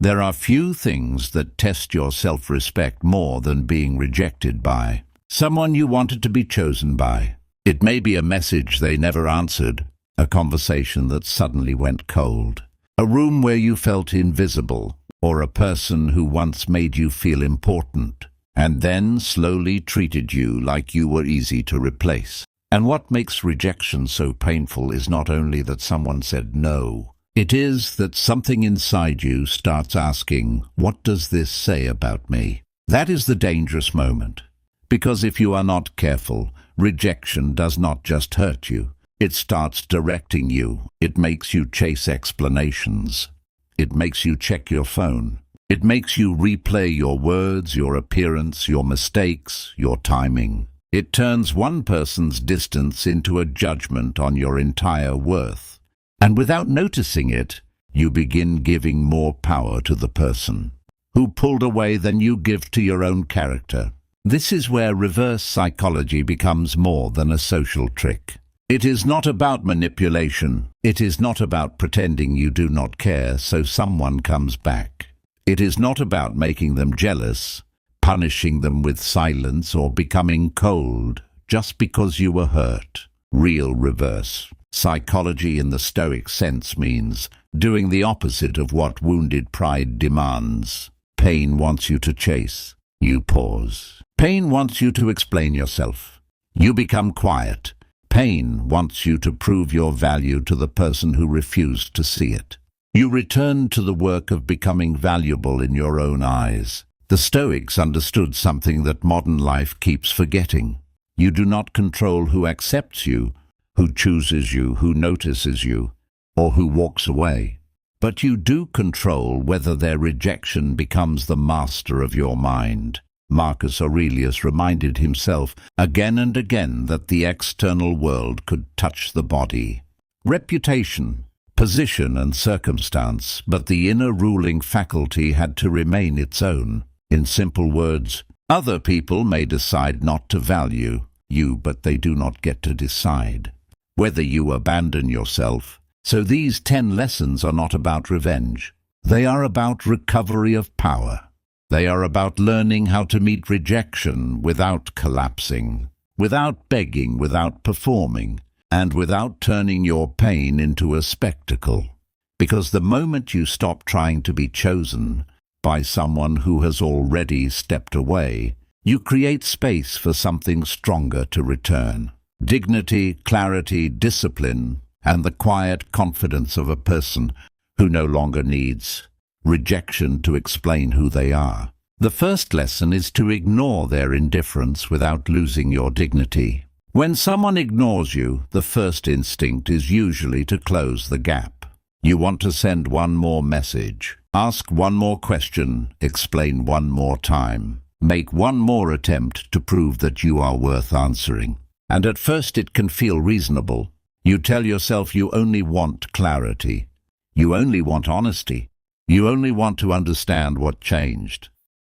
There are few things that test your self-respect more than being rejected by someone you wanted to be chosen by. It may be a message they never answered, a conversation that suddenly went cold, a room where you felt invisible, or a person who once made you feel important, and then slowly treated you like you were easy to replace. And what makes rejection so painful is not only that someone said no, it is that something inside you starts asking, what does this say about me? That is the dangerous moment. Because if you are not careful, rejection does not just hurt you. It starts directing you. It makes you chase explanations. It makes you check your phone. It makes you replay your words, your appearance, your mistakes, your timing. It turns one person's distance into a judgment on your entire worth. And without noticing it, you begin giving more power to the person who pulled away than you give to your own character. This is where reverse psychology becomes more than a social trick. It is not about manipulation. It is not about pretending you do not care so someone comes back. It is not about making them jealous, punishing them with silence, or becoming cold just because you were hurt. Real reverse psychology in the Stoic sense means doing the opposite of what wounded pride demands. Pain wants you to chase. You pause. Pain wants you to explain yourself. You become quiet. Pain wants you to prove your value to the person who refused to see it. You return to the work of becoming valuable in your own eyes. The Stoics understood something that modern life keeps forgetting. You do not control who accepts you, who chooses you, who notices you, or who walks away. But you do control whether their rejection becomes the master of your mind. Marcus Aurelius reminded himself again and again that the external world could touch the body. Reputation, position and circumstance, but the inner ruling faculty had to remain its own. In simple words, other people may decide not to value you, but they do not get to decide whether you abandon yourself. So these 10 lessons are not about revenge. They are about recovery of power. They are about learning how to meet rejection without collapsing, without begging, without performing, and without turning your pain into a spectacle. Because the moment you stop trying to be chosen by someone who has already stepped away, you create space for something stronger to return. Dignity, clarity, discipline, and the quiet confidence of a person who no longer needs rejection to explain who they are. The first lesson is to ignore their indifference without losing your dignity. When someone ignores you, the first instinct is usually to close the gap. You want to send one more message, ask one more question, explain one more time, make one more attempt to prove that you are worth answering. And at first it can feel reasonable. You tell yourself you only want clarity. You only want honesty. You only want to understand what changed.